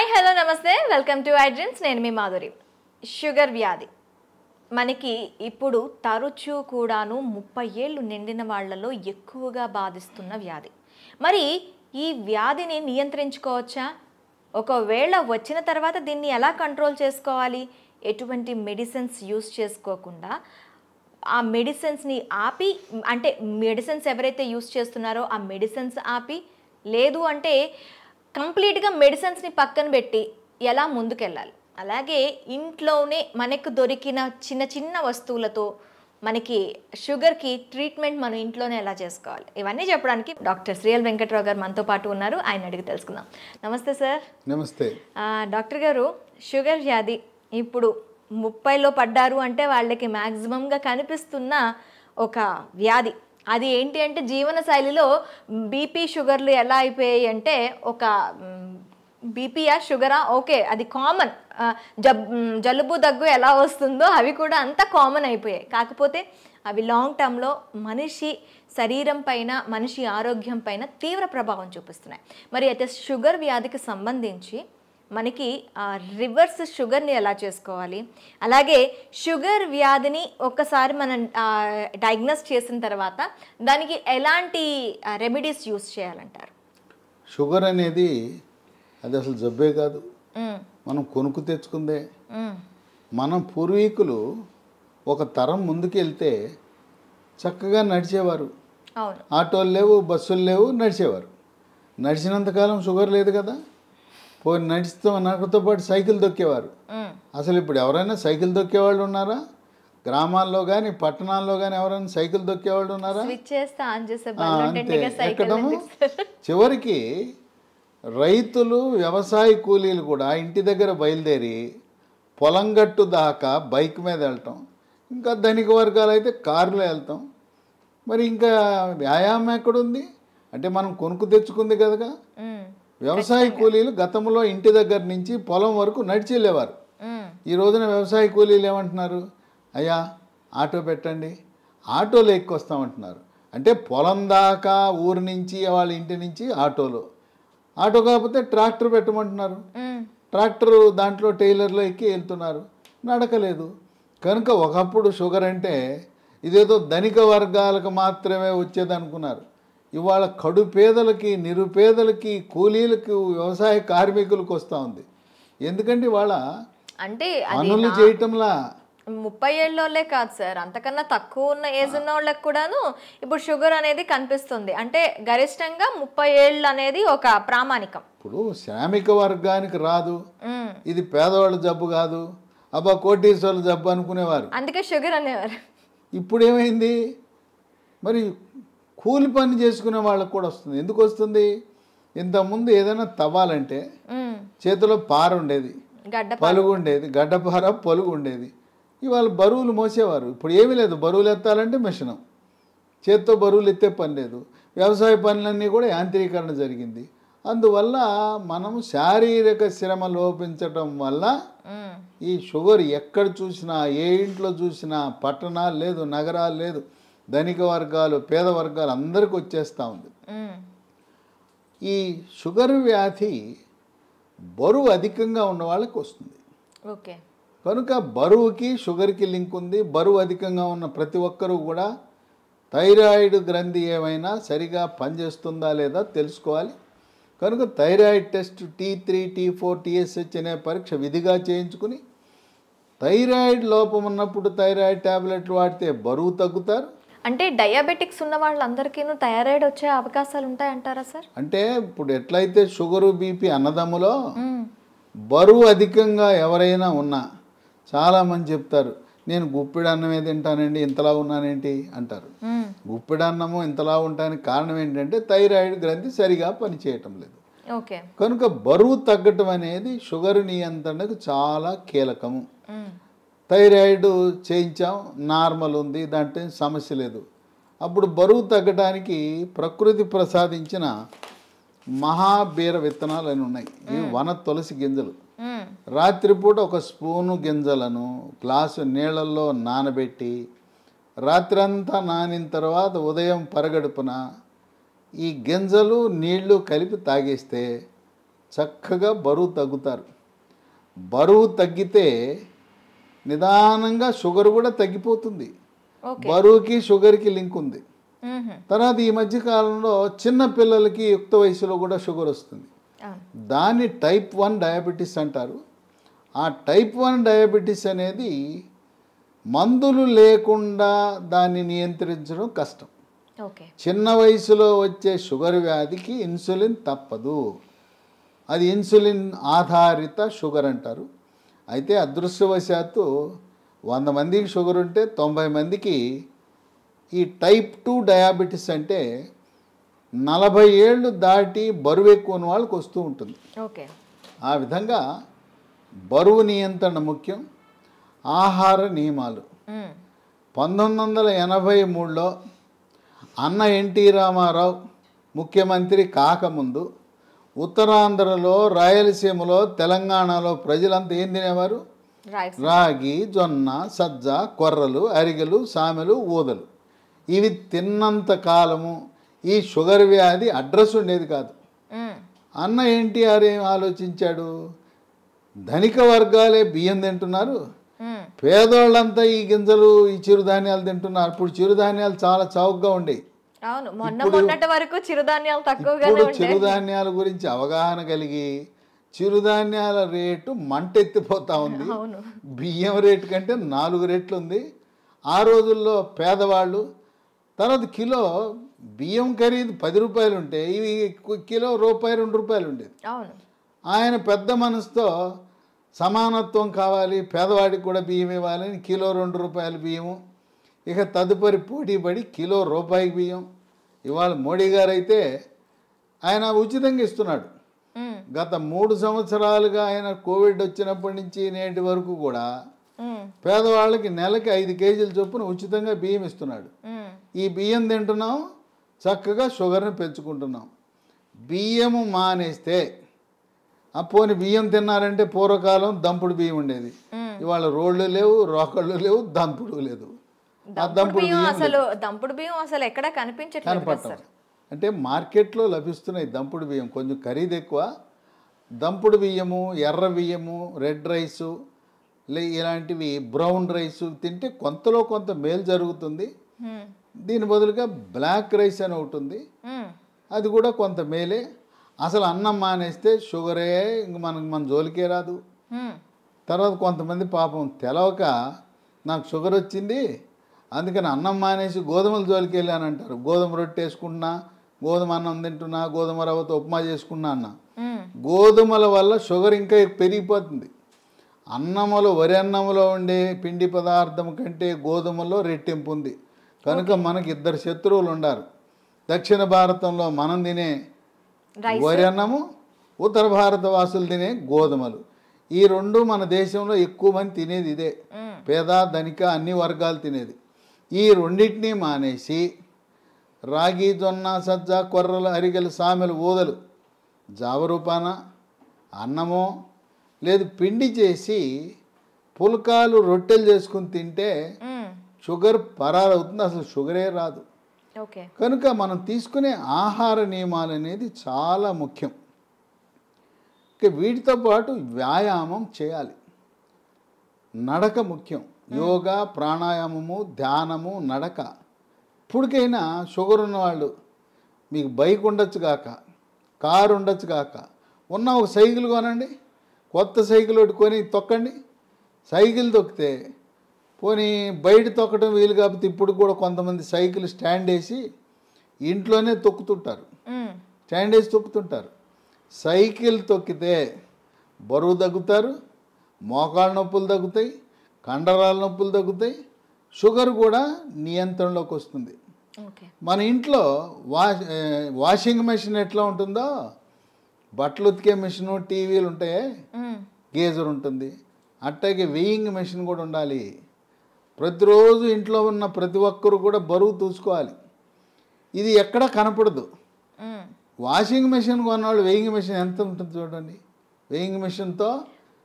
Hi hello నమస్తే welcome to iDreams. నేను మీ Madhuri. Sugar వ్యాధి మనకి ఇప్పుడు తరచూ కూడాను 30 ఏళ్ళు నిండిన వాళ్ళలో ఎక్కువగా బాధిస్తున్న వ్యాధి. మరి ఈ వ్యాధిని నియంత్రించుకోవచ్చా? ఒకవేళ వచ్చిన తర్వాత దీన్ని ఎలా కంట్రోల్ చేసుకోవాలి? ఎటువంటి మెడిసిన్స్ యూస్ చేసుకోకుండా ఆ మెడిసిన్స్ని ఆపి, అంటే మెడిసిన్స్ ఎవరైతే యూస్ చేస్తున్నారో ఆ మెడిసిన్స్ ఆపి, లేదు అంటే కంప్లీట్గా మెడిసిన్స్ని పక్కన పెట్టి ఎలా ముందుకెళ్ళాలి? అలాగే ఇంట్లోనే మనకు దొరికిన చిన్న చిన్న వస్తువులతో మనకి షుగర్కి ట్రీట్మెంట్ మనం ఇంట్లోనే ఎలా చేసుకోవాలి? ఇవన్నీ చెప్పడానికి డాక్టర్ శ్రీఎల్ వెంకట్రావు గారు మనతో పాటు ఉన్నారు. ఆయన అడిగి తెలుసుకుందాం. నమస్తే సార్. నమస్తే డాక్టర్ గారు, షుగర్ వ్యాధి ఇప్పుడు 30లో పడ్డారు అంటే వాళ్ళకి మ్యాక్సిమంగా కనిపిస్తున్న ఒక వ్యాధి. అది ఏంటి అంటే జీవన శైలిలో బీపీ షుగర్లు ఎలా అయిపోయాయి అంటే, ఒక బీపీయా షుగరా ఓకే అది కామన్, జలుబు దగ్గు ఎలా వస్తుందో అవి కూడా అంత కామన్ అయిపోయాయి. కాకపోతే అవి లాంగ్ టర్మ్లో మనిషి శరీరం పైన, మనిషి ఆరోగ్యం పైన తీవ్ర ప్రభావం చూపిస్తున్నాయి. మరి అయితే షుగర్ వ్యాధికి సంబంధించి మనకి రివర్స్ షుగర్ని ఎలా చేసుకోవాలి, అలాగే షుగర్ వ్యాధిని ఒక్కసారి మనం డయాగ్నోస్ చేసిన తర్వాత దానికి ఎలాంటి రెమెడీస్ యూస్ చేయాలంటారు? షుగర్ అనేది అది అసలు జబ్బే కాదు, మనం కొనుక్కు తెచ్చుకుందే. మన పూర్వీకులు ఒక తరం ముందుకెళ్తే చక్కగా నడిచేవారు. ఆటోలు లేవు, బస్సులు లేవు, నడిచేవారు. నడిచినంతకాలం షుగర్ లేదు కదా. పోయి నడితో పాటు సైకిల్ దొక్కేవారు. అసలు ఇప్పుడు ఎవరైనా సైకిల్ దొక్కేవాళ్ళు ఉన్నారా? గ్రామాల్లో కానీ పట్టణాల్లో కానీ ఎవరైనా సైకిల్ దొక్కేవాళ్ళు ఉన్నారా? అంతే ఎక్కడము. చివరికి రైతులు, వ్యవసాయ కూలీలు కూడా ఇంటి దగ్గర బయలుదేరి పొలం గట్టు దాకా బైక్ మీద వెళ్ళటం, ఇంకా ధనిక వర్గాలు అయితే కారులో వెళ్తాం. మరి ఇంకా వ్యాయామం ఎక్కడుంది? అంటే మనం కొనుక్కు తెచ్చుకుంది కదా. వ్యవసాయ కూలీలు గతంలో ఇంటి దగ్గర నుంచి పొలం వరకు నడిచి వెళ్ళేవారు. ఈ రోజున వ్యవసాయ కూలీలు ఏమంటున్నారు? అయ్యా ఆటో పెట్టండి, ఆటోలో ఎక్కొస్తామంటున్నారు. అంటే పొలం దాకా ఊరి నుంచి, వాళ్ళ ఇంటి నుంచి ఆటోలో. ఆటో కాకపోతే ట్రాక్టర్ పెట్టమంటున్నారు. ట్రాక్టర్ దాంట్లో టైలర్లో ఎక్కి వెళ్తున్నారు, నడకలేదు. కనుక ఒకప్పుడు షుగర్ అంటే ఇదేదో ధనిక వర్గాలకు మాత్రమే వచ్చేది అనుకున్నారు. ఇవాళ కడు పేదలకి, నిరుపేదలకి, కూలీలకు, వ్యవసాయ కార్మికులకు వస్తూ ఉంది. ఎందుకంటే ఇవాళ అంటే పనులు చేయటంలా 30 ఏళ్ళోళ్ళే కాదు సార్, అంతకన్నా తక్కువ ఉన్న ఏజ్ ఉన్న వాళ్ళకి కూడాను ఇప్పుడు షుగర్ అనేది కనిపిస్తుంది. అంటే గరిష్టంగా 30 ఏళ్ళు అనేది ఒక ప్రామాణికం. ఇప్పుడు శ్రామిక వర్గానికి రాదు, ఇది పేదవాళ్ళ జబ్బు కాదు, అబ్బా కోటీశ్వర్ల జబ్బు అనుకునేవారు, అందుకే షుగర్ అనేవారు. ఇప్పుడు ఏమైంది? మరి కూలి పని చేసుకునే వాళ్ళకు కూడా వస్తుంది. ఎందుకు వస్తుంది? ఇంతకుముందు ఏదైనా తవ్వాలంటే చేతిలో పార ఉండేది, పలుగు ఉండేది, గడ్డపార పలుగు ఉండేది. ఇవాళ బరువులు మోసేవారు. ఇప్పుడు ఏమీ లేదు, బరువులు ఎత్తాలంటే మిషను, చేత్తో బరువులు ఎత్తే పని లేదు. వ్యవసాయ పనులన్నీ కూడా యాంత్రీకరణ జరిగింది. అందువల్ల మనం శారీరక శ్రమ లోపించటం వల్ల ఈ షుగర్ ఎక్కడ చూసినా, ఏ ఇంట్లో చూసినా, పట్టణాలు లేదు, నగరాలు లేదు, ధనిక వర్గాలు, పేద వర్గాలు అందరికి వచ్చేస్తూ ఉంది. ఈ షుగర్ వ్యాధి బరువు అధికంగా ఉన్న వాళ్ళకి వస్తుంది. ఓకే. కనుక బరువుకి షుగర్కి లింక్ ఉంది. బరువు అధికంగా ఉన్న ప్రతి ఒక్కరూ కూడా థైరాయిడ్ గ్రంథి ఏమైనా సరిగా పనిచేస్తుందా లేదా తెలుసుకోవాలి. కనుక thyroid test T3, T4, TSH అనే పరీక్ష విధిగా చేయించుకుని, థైరాయిడ్ లోపం ఉన్నప్పుడు థైరాయిడ్ ట్యాబ్లెట్లు వాడితే బరువు తగ్గుతారు. అంటే డయాబెటిక్స్ ఉన్న వాళ్ళందరికీ థైరాయిడ్ వచ్చే అవకాశాలు ఉంటాయంటారా సార్? అంటే ఇప్పుడు ఎట్లయితే షుగరు, బీపీ అన్నదమ్ములో బరువు అధికంగా ఎవరైనా ఉన్నా చాలామంది చెప్తారు, నేను గుప్పిడి అన్నమే తింటానండి, ఇంతలా ఉన్నానేంటి అంటారు. గుప్పిడి అన్నము ఇంతలా ఉండడానికి కారణం ఏంటంటే థైరాయిడ్ గ్రంథి సరిగా పనిచేయటం లేదు. కనుక బరువు తగ్గటం అనేది షుగర్ నియంత్రణకు చాలా కీలకము. థైరాయిడ్ చేయించాం, నార్మల్ ఉంది, దాంట్లో సమస్య లేదు. అప్పుడు బరువు తగ్గడానికి ప్రకృతి ప్రసాదించిన మహాబీర విత్తనాలు అని ఉన్నాయి. ఇవి వన తులసి గింజలు. రాత్రిపూట ఒక స్పూను గింజలను గ్లాసు నీళ్ళల్లో నానబెట్టి, రాత్రంతా నానిన తర్వాత ఉదయం పరగడుపున ఈ గింజలు నీళ్లు కలిపి తాగేస్తే చక్కగా బరువు తగ్గుతారు. బరువు తగ్గితే నిదానంగా షుగర్ కూడా తగ్గిపోతుంది. బరువుకి షుగర్కి లింక్ ఉంది. తర్వాత ఈ మధ్య కాలంలో చిన్న పిల్లలకి యుక్త వయసులో కూడా షుగర్ వస్తుంది. దాన్ని టైప్ 1 డయాబెటీస్ అంటారు. ఆ టైప్ 1 డయాబెటీస్ అనేది మందులు లేకుండా దాన్ని నియంత్రించడం కష్టం. చిన్న వయసులో వచ్చే షుగర్ వ్యాధికి ఇన్సులిన్ తప్పదు. అది ఇన్సులిన్ ఆధారిత షుగర్ అంటారు. అయితే అదృష్టవశాత్తు 100 మందికి షుగర్ ఉంటే 90 మందికి ఈ టైప్ 2 డయాబెటీస్ అంటే 40 ఏళ్ళు దాటి బరువు ఎక్కువ ఉన్న వాళ్ళకి వస్తూ ఉంటుంది. ఆ విధంగా బరువు నియంత్రణ ముఖ్యం. ఆహార నియమాలు 1983లో అన్న ఎన్టీ రామారావు ముఖ్యమంత్రి కాకముందు ఉత్తరాంధ్రలో, రాయలసీమలో, తెలంగాణలో ప్రజలంతా ఏం తినేవారు? రాగి, జొన్న, సజ్జ, కొర్రలు, అరిగెలు, సామెలు, ఊదలు. ఇవి తిన్నంత కాలము ఈ షుగర్ వ్యాధి అడ్రస్ ఉండేది కాదు. అన్న ఎన్టీఆర్ ఏం ఆలోచించాడు? ధనిక వర్గాలే బియ్యం తింటున్నారు, పేదోళ్ళంతా ఈ గింజలు, ఈ చిరుధాన్యాలు తింటున్నారు. ఇప్పుడు చిరుధాన్యాలు చాలా చౌకగా ఉండేవి. చిరుధాన్యాల గురించి అవగాహన కలిగి చిరుధాన్యాల రేటు మంటెత్తిపోతా ఉంది. బియ్యం రేటు కంటే 4 రెట్లు ఉంది. ఆ రోజుల్లో పేదవాళ్ళు తర్వాత కిలో బియ్యం ఖరీదు 10 రూపాయలు ఉంటే ఇవి కిలో రూపాయి 2 రూపాయలు ఉండేది. ఆయన పెద్ద మనసుతో సమానత్వం కావాలి, పేదవాడికి కూడా బియ్యం ఇవ్వాలని కిలో 2 రూపాయల బియ్యము. ఇక తదుపరి పోటీపడి కిలో రూపాయికి బియ్యం. ఇవాళ మోడీ గారు అయితే ఆయన ఉచితంగా ఇస్తున్నాడు. గత 3 సంవత్సరాలుగా ఆయన కోవిడ్ వచ్చినప్పటి నుంచి నేటి వరకు కూడా పేదవాళ్ళకి నెలకి 5 కేజీల చొప్పున ఉచితంగా బియ్యం ఇస్తున్నాడు. ఈ బియ్యం తింటున్నాం, చక్కగా షుగర్ని పెంచుకుంటున్నాం. బియ్యము మానేస్తే పోని బియ్యం తిన్నారంటే పూర్వకాలం దంపుడు బియ్యం ఉండేది. ఇవాళ రోళ్ళు లేవు, రోకళ్ళు లేవు, దంపుడు లేదు. దంపుడు బియ్యం అసలు ఎక్కడ కనిపించట్లేదు. అంటే మార్కెట్లో లభిస్తున్నాయి దంపుడు బియ్యం, కొంచెం ఖరీదు ఎక్కువ. దంపుడు బియ్యము, ఎర్ర బియ్యము, రెడ్ రైసు, ఇలాంటివి బ్రౌన్ రైసు తింటే కొంతలో కొంత మేలు జరుగుతుంది. దీని బదులుగా బ్లాక్ రైస్ అని ఒకటి ఉంది, అది కూడా కొంత మేలే. అసలు అన్నం మానేస్తే షుగరే ఇంక మన జోలికే రాదు. తర్వాత కొంతమంది పాపం తెలవక నాకు షుగర్ వచ్చింది అందుకని అన్నం మానేసి గోధుమల జోలికి వెళ్ళానంటారు. గోధుమ రొట్టె వేసుకుంటున్నా, గోధుమ అన్నం తింటున్నా, గోధుమ రవ్వతో ఉప్మా చేసుకున్నా అన్న. గోధుమల వల్ల షుగర్ ఇంకా పెరిగిపోతుంది. అన్నములో, వరి అన్నములో ఉండే పిండి పదార్థం కంటే గోధుమలో రెట్టింపు ఉంది. కనుక మనకి 2 శత్రువులు ఉండారు. దక్షిణ భారతంలో మనం తినే వరి అన్నము, ఉత్తర భారత వాసులు తినే గోధుమలు. ఈ 2 మన దేశంలో ఎక్కువ మంది తినేది ఇదే. పేద, ధనిక అన్ని వర్గాలు తినేది. ఈ రెండింటినీ మానేసి రాగి, జొన్న, సజ్జ, కొర్రలు, అరిగెలు, సామెలు, ఊదలు జావరూపాన అన్నమో లేదు పిండి చేసి పుల్కాలు, రొట్టెలు చేసుకుని తింటే షుగర్ పరారవుతుంది, అసలు షుగరే రాదు. కనుక మనం తీసుకునే ఆహార నియమాలు అనేది చాలా ముఖ్యం. వీటితో పాటు వ్యాయామం చేయాలి. నడక ముఖ్యం. యోగా, ప్రాణాయామము, ధ్యానము, నడక. ఇప్పటికైనా షుగర్ ఉన్నవాళ్ళు మీకు బైక్ ఉండొచ్చు కాక, కారు ఉండొచ్చు కాక, ఉన్న ఒక సైకిల్ కొనండి. కొత్త సైకిల్ ఒకటి కొని తొక్కండి. సైకిల్ తొక్కితే పోనీ బయట తొక్కడం వీలు కాకపోతే ఇప్పుడు కూడా కొంతమంది సైకిల్ స్టాండ్ వేసి ఇంట్లోనే తొక్కుతుంటారు. స్టాండ్ వేసి తొక్కుతుంటారు. సైకిల్ తొక్కితే బరువు తగ్గుతారు, మోకాళ్ళ నొప్పులు తగ్గుతాయి, కండరాల నొప్పులు తగ్గుతాయి, షుగర్ కూడా నియంత్రణలోకి వస్తుంది. మన ఇంట్లో వాషింగ్ మెషిన్ ఎట్లా ఉంటుందో, బట్టలు ఉతికే మెషిన్, టీవీలు ఉంటాయి, గేజర్ ఉంటుంది, అట్టాగే వెయింగ్ మెషిన్ కూడా ఉండాలి. ప్రతిరోజు ఇంట్లో ఉన్న ప్రతి ఒక్కరు కూడా బరువు చూసుకోవాలి. ఇది ఎక్కడా కనపడదు. వాషింగ్ మెషిన్ కొన్నవాళ్ళు వెయింగ్ మెషిన్ ఎంత ఉంటుంది చూడండి. వెయింగ్ మెషిన్తో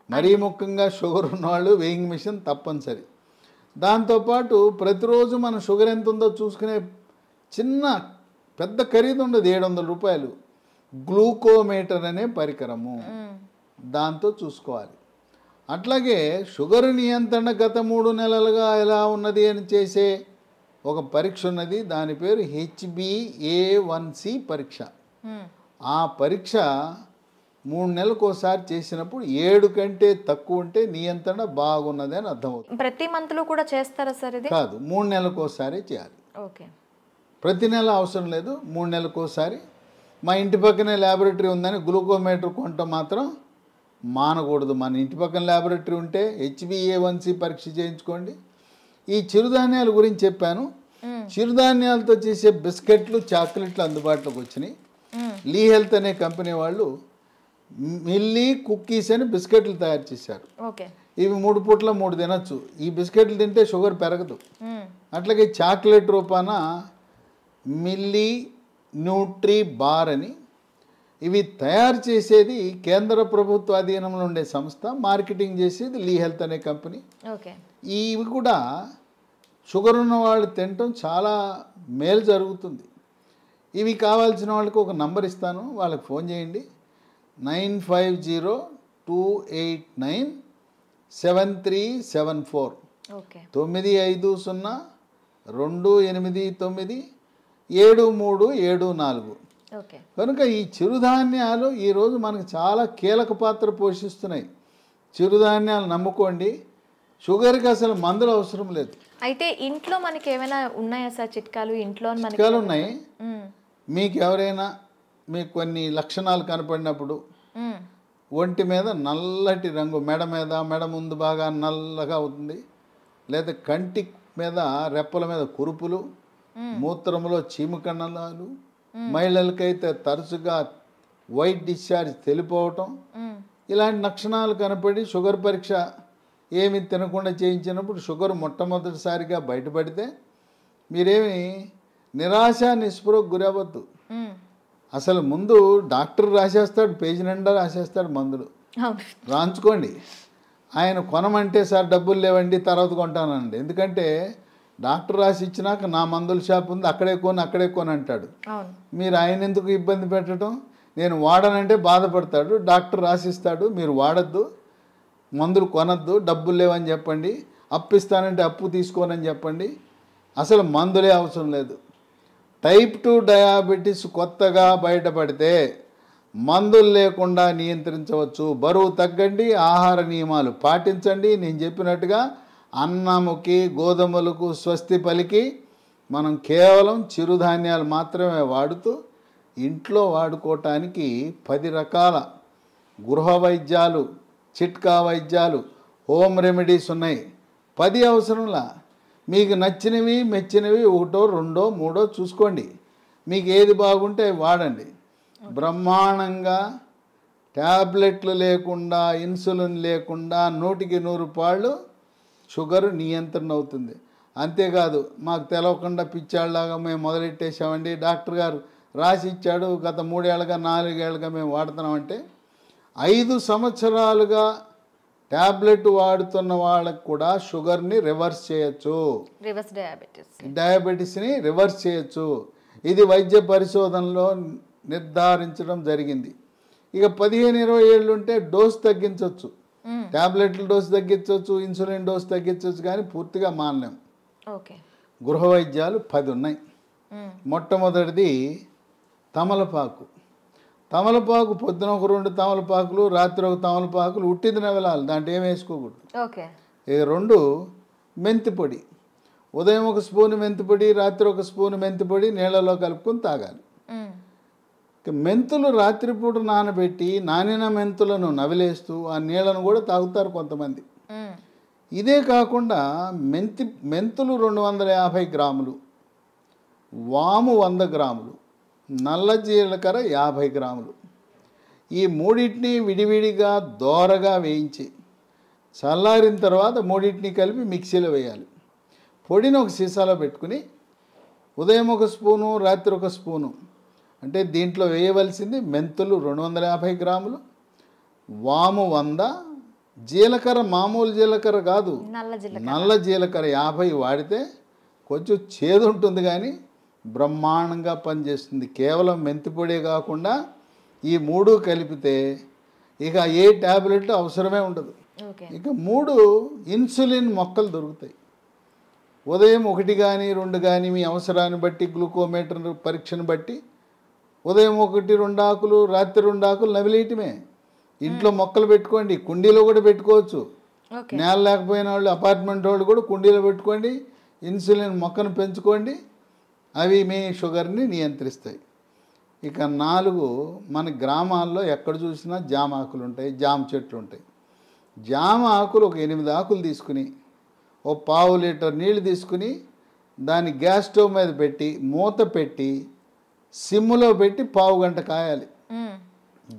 మరీ ముఖ్యంగా షుగర్ ఉన్నవాళ్ళు వెయింగ్ మెషిన్ తప్పనిసరి. దాంతోపాటు ప్రతిరోజు మన షుగర్ ఎంత ఉందో చూసుకునే చిన్న పెద్ద ఖరీదు ఉండదు, 700 రూపాయలు. గ్లూకోమీటర్ అనే పరికరము, దాంతో చూసుకోవాలి. అట్లాగే షుగర్ నియంత్రణ గత 3 నెలలుగా ఎలా ఉన్నది అని చేసే ఒక పరీక్ష ఉన్నది. దాని పేరు HbA1c పరీక్ష. ఆ పరీక్ష 3 నెలలకు ఒకసారి చేసినప్పుడు 7 కంటే తక్కువ ఉంటే నియంత్రణ బాగున్నది అని అర్థమవుతుంది. ప్రతి మంత్లో కూడా చేస్తారా సార్ ఇది? కాదు, 3 నెలలకు ఒకసారి చేయాలి. ఓకే. ప్రతి నెల అవసరం లేదు, 3 నెలలకు ఒకసారి. మా ఇంటి పక్కనే ల్యాబొరేటరీ ఉందని గ్లూకోమీటర్ కొనటం మాత్రం మానకూడదు. మన ఇంటి పక్కన ల్యాబొరేటరీ ఉంటే HbA1c పరీక్ష చేయించుకోండి. ఈ చిరుధాన్యాల గురించి చెప్పాను. చిరుధాన్యాలతో చేసే బిస్కెట్లు, చాక్లెట్లు అందుబాటులోకి వచ్చినాయి. లీ హెల్త్ అనే కంపెనీ వాళ్ళు మిల్లీ కుక్కీస్ అని బిస్కెట్లు తయారు చేశారు. ఇవి 3 పూట్ల 3 తినచ్చు. ఈ బిస్కెట్లు తింటే షుగర్ పెరగదు. అట్లాగే చాక్లెట్ రూపాన మిల్లీ న్యూట్రీ బార్ అని, ఇవి తయారు చేసేది కేంద్ర ప్రభుత్వ అధీనంలో ఉండే సంస్థ, మార్కెటింగ్ చేసేది లీ హెల్త్ అనే కంపెనీ. ఇవి కూడా షుగర్ ఉన్న వాళ్ళు తినటం చాలా మేలు జరుగుతుంది. ఇవి కావాల్సిన వాళ్ళకి ఒక నంబర్ ఇస్తాను, వాళ్ళకి ఫోన్ చేయండి. 9502897374 95028973774. కనుక ఈ చిరుధాన్యాలు ఈరోజు మనకు చాలా కీలక పాత్ర పోషిస్తున్నాయి. చిరుధాన్యాలు నమ్ముకోండి. షుగర్కి అసలు మందులు అవసరం లేదు. అయితే ఇంట్లో మనకి ఏమైనా ఉన్నాయా సార్ చిట్కాలు? ఇంట్లో చిట్కాలు ఉన్నాయి. మీకు ఎవరైనా మీకు కొన్ని లక్షణాలు కనపడినప్పుడు ఒంటి మీద నల్లటి రంగు, మెడ ముందు బాగా నల్లగా అవుతుంది, లేదా కంటి మీద రెప్పల మీద కురుపులు, మూత్రంలో చీమకణాలు, మహిళలకైతే తరచుగా వైట్ డిశ్చార్జ్ తెలిపోవటం, ఇలాంటి లక్షణాలు కనపడి షుగర్ పరీక్ష ఏమి తినకుండా చేయించినప్పుడు షుగర్ మొట్టమొదటిసారిగా బయటపడితే మీరేమి నిరాశ నిస్పృహకు గురవద్దు. అసలు ముందు డాక్టర్ రాసేస్తాడు, పేజీ నిండా రాసేస్తాడు మందులు, రాంచుకోండి. ఆయన కొనమంటే సార్ డబ్బులు లేవండి తర్వాత కొంటానండి. ఎందుకంటే డాక్టర్ రాసి ఇచ్చినాక నా మందుల షాప్ ఉంది అక్కడే కొని అంటాడు. మీరు ఆయన ఎందుకు ఇబ్బంది పెట్టడం? నేను వాడనంటే బాధపడతాడు. డాక్టర్ రాసిస్తాడు, మీరు వాడద్దు, మందులు కొనద్దు, డబ్బులు లేవని చెప్పండి, అప్పు ఇస్తానంటే అప్పు తీసుకోనని చెప్పండి. అసలు మందులే అవసరం లేదు. టైప్ 2 డయాబెటీస్ కొత్తగా బయటపడితే మందులు లేకుండా నియంత్రించవచ్చు. బరువు తగ్గండి, ఆహార నియమాలు పాటించండి. నేను చెప్పినట్టుగా అన్నముకి గోధుమలకు స్వస్తి పలికి మనం కేవలం చిరుధాన్యాలు మాత్రమే వాడుతూ ఇంట్లో వాడుకోవటానికి 10 రకాల గృహ వైద్యాలు, చిట్కా వైద్యాలు, హోమ్ రెమెడీస్ ఉన్నాయి. 10 అవసరంలా. మీకు నచ్చినవి మెచ్చినవి 1, 2, 3 చూసుకోండి. మీకు ఏది బాగుంటే వాడండి. బ్రహ్మాండంగా ట్యాబ్లెట్లు లేకుండా, ఇన్సులిన్ లేకుండా 100కి 100 పాళ్ళు షుగర్ నియంత్రణ అవుతుంది. అంతేకాదు మాకు తెలవకుండా పిచ్చాళ్ళలాగా మేము మొదలెట్టేసామండి, డాక్టర్ గారు రాసి ఇచ్చాడు, గత 3 ఏళ్ళుగా 4 ఏళ్ళుగా మేము వాడుతున్నామంటే 5 సంవత్సరాలుగా ట్యాబ్లెట్ వాడుతున్న వాళ్ళకు కూడా షుగర్ని రివర్స్ చేయొచ్చు, డయాబెటీస్ని రివర్స్ చేయొచ్చు. ఇది వైద్య పరిశోధనలో నిర్ధారించడం జరిగింది. ఇక 15-20 ఏళ్ళు ఉంటే డోస్ తగ్గించవచ్చు, ట్యాబ్లెట్ల డోస్ తగ్గించవచ్చు, ఇన్సులిన్ డోస్ తగ్గించవచ్చు, కానీ పూర్తిగా మానలేం. గృహ వైద్యాలు 10 ఉన్నాయి. మొట్టమొదటిది తమలపాకు. తమలపాకు పొద్దున ఒక 2 తమలపాకులు, రాత్రి ఒక తమలపాకులు ఉట్టిది నవలాలి, దాంట్లో ఏం వేసుకోకూడదు. ఇక 2 మెంతిపొడి. ఉదయం 1 స్పూను మెంతిపొడి, రాత్రి 1 స్పూను మెంతిపొడి నీళ్ళలో కలుపుకొని తాగాలి. మెంతులు రాత్రిపూట నానబెట్టి నానిన మెంతులను నవిలేస్తూ ఆ నీళ్ళను కూడా తాగుతారు కొంతమంది. ఇదే కాకుండా మెంతులు 250 గ్రాములు, వాము 100 గ్రాములు, నల్ల జీలకర్ర 50 గ్రాములు, ఈ మూడింటిని విడివిడిగా దోరగా వేయించి చల్లారిన తర్వాత మూడింటిని కలిపి మిక్సీలో వేయాలి. పొడిని ఒక సీసాలో పెట్టుకుని ఉదయం 1 స్పూను, రాత్రి 1 స్పూను, అంటే దీంట్లో వేయవలసింది మెంతులు 250 గ్రాములు, వాము 100, జీలకర్ర మామూలు జీలకర్ర కాదు, నల్ల జీలకర్ర 50 వాడితే కొంచెం చేదు ఉంటుంది కానీ బ్రహ్మాండంగా పనిచేస్తుంది. కేవలం మెంతిపొడే కాకుండా ఈ 3 కలిపితే ఇక ఏ ట్యాబ్లెట్ అవసరమే ఉండదు. ఇక 3 ఇన్సులిన్ మొక్కలు దొరుకుతాయి. ఉదయం 1 కానీ 2 కానీ మీ అవసరాన్ని బట్టి గ్లూకోమీటర్ పరీక్షను బట్టి ఉదయం 1, 2 ఆకులు, రాత్రి 2 ఆకులు నవిలేయటమే. ఇంట్లో మొక్కలు పెట్టుకోండి, కుండీలో కూడా పెట్టుకోవచ్చు. నేల లేకపోయిన వాళ్ళు, అపార్ట్మెంట్ వాళ్ళు కూడా కుండీలో పెట్టుకోండి, ఇన్సులిన్ మొక్కను పెంచుకోండి. అవి మీ షుగర్ని నియంత్రిస్తాయి. ఇక 4 మన గ్రామాల్లో ఎక్కడ చూసినా జామ ఆకులు ఉంటాయి, జామ చెట్లు ఉంటాయి. జామ ఆకులు ఒక 8 ఆకులు తీసుకుని ఓ 1/2 లీటర్ నీళ్ళు తీసుకుని దాన్ని గ్యాస్ స్టవ్ మీద పెట్టి మూత పెట్టి సిమ్లో పెట్టి 1/2 గంట కాయాలి.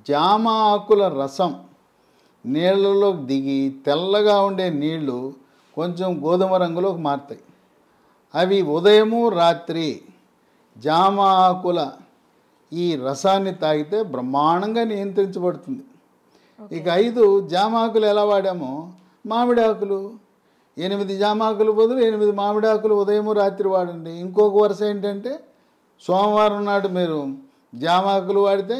జామ ఆకుల రసం నీళ్ళలోకి దిగి తెల్లగా ఉండే నీళ్లు కొంచెం గోధుమ రంగులోకి మారుతాయి. అవి ఉదయము రాత్రి జామ ఆకుల ఈ రసాన్ని తాగితే బ్రహ్మాండంగా నియంత్రించబడుతుంది. ఇక 5 జామ ఆకులు ఎలా వాడామో మామిడి ఆకులు 8 జామ ఆకులు బదులు 8 మామిడి ఆకులు ఉదయము రాత్రి వాడండి. ఇంకొక వరుస ఏంటంటే సోమవారం నాడు మీరు జామ ఆకులు వాడితే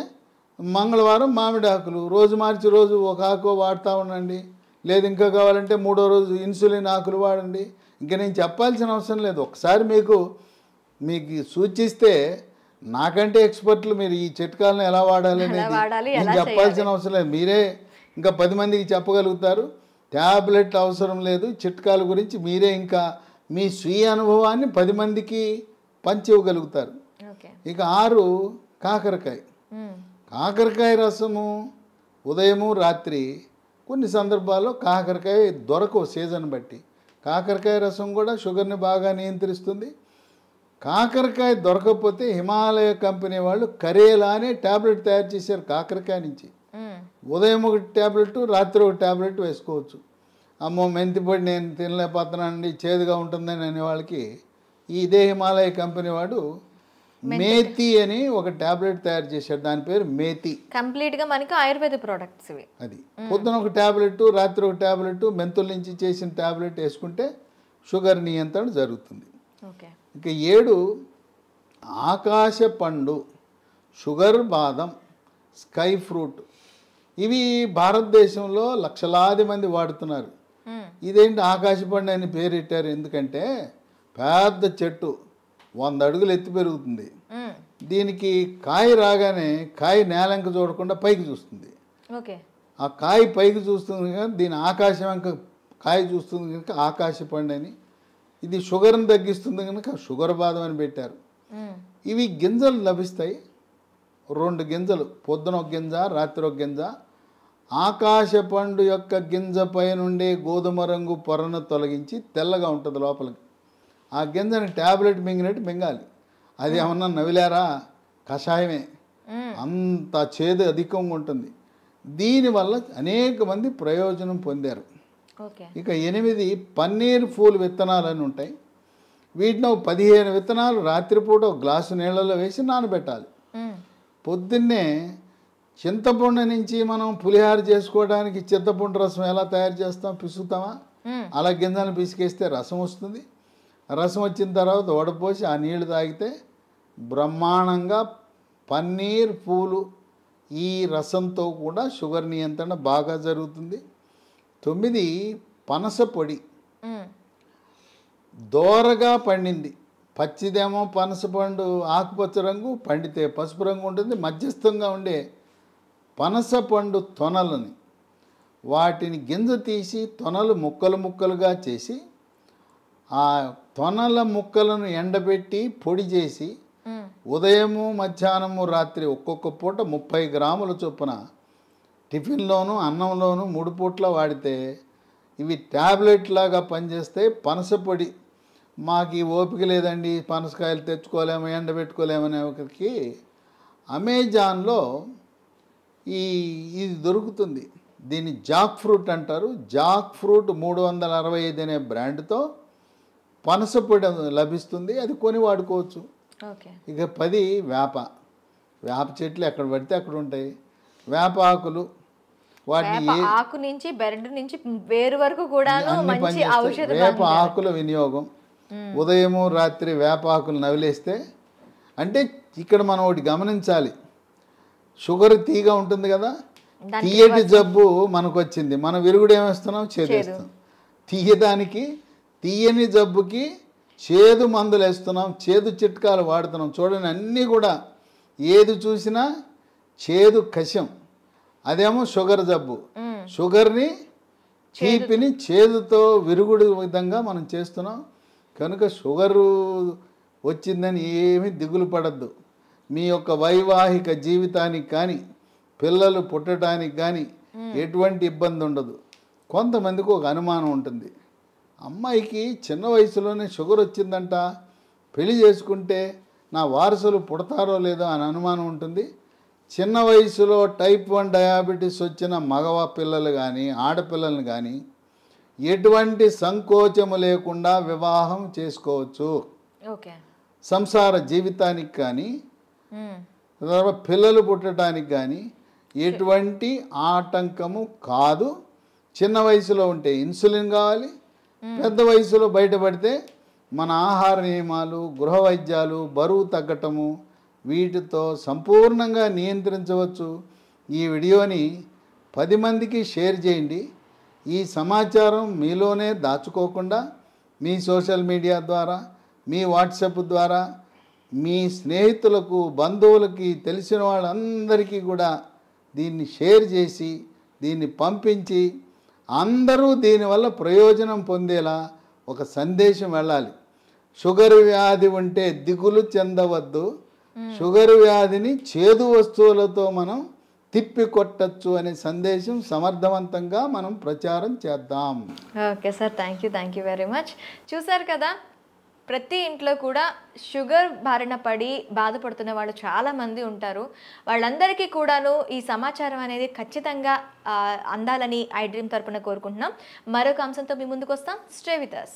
మంగళవారం మామిడి ఆకులు, రోజు మార్చి రోజు ఒక ఆకు వాడుతూ ఉండండి. లేదు ఇంకా కావాలంటే 3వ రోజు ఇన్సులిన్ ఆకులు వాడండి. ఇంకా నేను చెప్పాల్సిన అవసరం లేదు. ఒకసారి మీకు సూచిస్తే నాకంటే ఎక్స్పర్ట్లు మీరు ఈ చిట్కాలను ఎలా వాడాలి అనేది నేను చెప్పాల్సిన అవసరం లేదు. మీరే ఇంకా 10 మందికి చెప్పగలుగుతారు. ట్యాబ్లెట్ అవసరం లేదు. చిట్కాల గురించి మీరే ఇంకా మీ స్వీయ అనుభవాన్ని 10 మందికి పంచి ఇవ్వగలుగుతారు. ఇక 6 కాకరకాయ. కాకరకాయ రసము ఉదయము రాత్రి కొన్ని సందర్భాల్లో కాకరకాయ దొరకవు సీజన్ బట్టి. కాకరకాయ రసం కూడా షుగర్ని బాగా నియంత్రిస్తుంది. కాకరకాయ దొరకకపోతే హిమాలయ కంపెనీ వాళ్ళు కరేలా అనే ట్యాబ్లెట్ తయారు చేశారు కాకరకాయ నుంచి. ఉదయం 1 ట్యాబ్లెట్, రాత్రి 1 ట్యాబ్లెట్ వేసుకోవచ్చు. అమ్మో మెంతిపొడి నేను తినలేకపోతున్నానండి, చేదుగా ఉంటుందని అనే వాళ్ళకి ఇదే హిమాలయ కంపెనీ వాడు మేతి అని ఒక ట్యాబ్లెట్ తయారు చేశాడు. దాని పేరు మేతి. కంప్లీట్గా మనకి ఆయుర్వేద ప్రోడక్ట్స్ ఇవి. అది పొద్దున 1 ట్యాబ్లెట్, రాత్రి 1 ట్యాబ్లెట్, మెంతుల నుంచి చేసిన ట్యాబ్లెట్ వేసుకుంటే షుగర్ నియంత్రణ జరుగుతుంది. ఇక 7 ఆకాశ పండు, షుగర్ బాదం, స్కై ఫ్రూట్. ఇవి భారతదేశంలో లక్షలాది మంది వాడుతున్నారు. ఇదేంటి ఆకాశ పండు అని పేరెట్టారు ఎందుకంటే పెద్ద చెట్టు 100 అడుగులు ఎత్తి పెరుగుతుంది. దీనికి కాయ రాగానే కాయ నేలంక చూడకుండా పైకి చూస్తుంది. ఆ కాయ పైకి చూస్తుంది కనుక దీని ఆకాశం అంక కాయ చూస్తుంది కనుక ఆకాశ పండు అని. ఇది షుగర్ని తగ్గిస్తుంది కనుక షుగర్ బాదం అని పెట్టారు. ఇవి గింజలు లభిస్తాయి. 2 గింజలు, పొద్దున 1 గింజ, రాత్రి 1 గింజ. ఆకాశ పండు యొక్క గింజ పై నుండే గోధుమ రంగు పొరను తొలగించి తెల్లగా ఉంటుంది లోపలికి. ఆ గింజని ట్యాబ్లెట్ మింగినట్టు మింగాలి. అది ఏమన్నా నవిలారా, కషాయమే. అంత చేదు అధికంగా ఉంటుంది. దీనివల్ల అనేక మంది ప్రయోజనం పొందారు. ఇక 8 పన్నీర్ పూలు విత్తనాలు అని ఉంటాయి. వీటిని 15 విత్తనాలు రాత్రిపూట 1 గ్లాసు నీళ్ళలో వేసి నానబెట్టాలి. పొద్దున్నే చింతపండు నుంచి మనం పులిహార చేసుకోవడానికి చింతపండు రసం ఎలా తయారు చేస్తాం, పిసుకుతామా? అలా గింజలను పిసికేస్తే రసం వస్తుంది. రసం వచ్చిన తర్వాత వడపోసి ఆ నీళ్లు తాగితే బ్రహ్మాండంగా పన్నీర్ పూలు ఈ రసంతో కూడా షుగర్ నియంత్రణ బాగా జరుగుతుంది. 9 పనస పొడి. దోరగా పండింది. పచ్చిదేమో పనస పండు ఆకుపచ్చ రంగు, పండితే పసుపు రంగు ఉంటుంది. మధ్యస్థంగా ఉండే పనస పండు తొనలని వాటిని గింజ తీసి తొనలు ముక్కలు ముక్కలుగా చేసి ఆ తొనల ముక్కలను ఎండబెట్టి పొడి చేసి ఉదయము మధ్యాహ్నము రాత్రి ఒక్కొక్క పూట 30 గ్రాముల చొప్పున టిఫిన్లోను అన్నంలోను 3 పూట్ల వాడితే ఇవి ట్యాబ్లెట్ లాగా పనిచేస్తే పనస పొడి. మాకు ఈ ఓపిక లేదండి, పనసకాయలు తెచ్చుకోలేము, ఎండబెట్టుకోలేమనే ఒకరికి అమెజాన్లో ఇది దొరుకుతుంది. దీన్ని జాక్ ఫ్రూట్ అంటారు. జాక్ ఫ్రూట్ 365 అనే బ్రాండ్తో పనస పొడి లభిస్తుంది. అది కొని వాడుకోవచ్చు. ఇక 10 వేప చెట్లు ఎక్కడ పడితే అక్కడ ఉంటాయి. వేప ఆకులు వాటిని ఆకు నుంచి బెరడు నుంచి వేరు వరకు కూడా మంచి ఔషధ. వేప ఆకుల వినియోగం ఉదయము రాత్రి వేప ఆకులు నవిలేస్తే, అంటే ఇక్కడ మనం ఒకటి గమనించాలి. షుగర్ తీగా ఉంటుంది కదా, తీయటి జబ్బు మనకు వచ్చింది, మనం విరుగుడు ఏమేస్తున్నాం, చేదేస్తాం. తీయదానికి, తీయని జబ్బుకి చేదు మందులు వేస్తున్నాం, చేదు చిట్కాలు వాడుతున్నాం. చూడండి, అన్నీ కూడా ఏది చూసినా చేదు కషం. అదేమో షుగర్ జబ్బు, షుగర్ని తీపిని చేదుతో విరుగుడు విధంగా మనం చేస్తున్నాం. కనుక షుగరు వచ్చిందని ఏమీ దిగులు పడద్దు. మీ యొక్క వైవాహిక జీవితానికి కానీ పిల్లలు పుట్టడానికి కానీ ఎటువంటి ఇబ్బంది ఉండదు. కొంతమందికి ఒక అనుమానం ఉంటుంది, అమ్మాయికి చిన్న వయసులోనే షుగర్ వచ్చిందంట, పెళ్లి చేసుకుంటే నా వారసులు పుడతారో లేదో అని అనుమానం ఉంటుంది. చిన్న వయసులో టైప్ 1 డయాబెటీస్ వచ్చిన మగవ పిల్లలు కానీ ఆడపిల్లలను కానీ ఎటువంటి సంకోచము లేకుండా వివాహం చేసుకోవచ్చు. సంసార జీవితానికి కానీ పిల్లలు పుట్టడానికి కానీ ఎటువంటి ఆటంకము కాదు. చిన్న వయసులో ఉంటే ఇన్సులిన్ కావాలి, పెద్ద వయసులో బయటపడితే మన ఆహార నియమాలు, గృహ వైద్యాలు, బరువు తగ్గటము, వీటితో సంపూర్ణంగా నియంత్రించవచ్చు. ఈ వీడియోని 10 మందికి షేర్ చేయండి. ఈ సమాచారం మీలోనే దాచుకోకుండా మీ సోషల్ మీడియా ద్వారా, మీ వాట్సాప్ ద్వారా, మీ స్నేహితులకు, బంధువులకి, తెలిసిన వాళ్ళందరికీ కూడా దీన్ని షేర్ చేసి దీన్ని పంపించి అందరూ దీనివల్ల ప్రయోజనం పొందేలా ఒక సందేశం వెళ్ళాలి. షుగర్ వ్యాధి ఉంటే దిగులు చెందవద్దు, షుగర్ వ్యాధిని చేదు వస్తువులతో మనం తిప్పికొట్టచ్చు అనే సందేశం సమర్థవంతంగా మనం ప్రచారం చేద్దాం. Okay sir, thank you very much. చూసారు కదా, ప్రతి ఇంట్లో కూడా షుగర్ బారిన పడి బాధపడుతున్న వాళ్ళు చాలామంది ఉంటారు. వాళ్ళందరికీ కూడాను ఈ సమాచారం అనేది ఖచ్చితంగా అందాలని ఐ డ్రీమ్ తరపున కోరుకుంటున్నాం. మరొక అంశంతో మీ ముందుకు వస్తాం. Stay with us.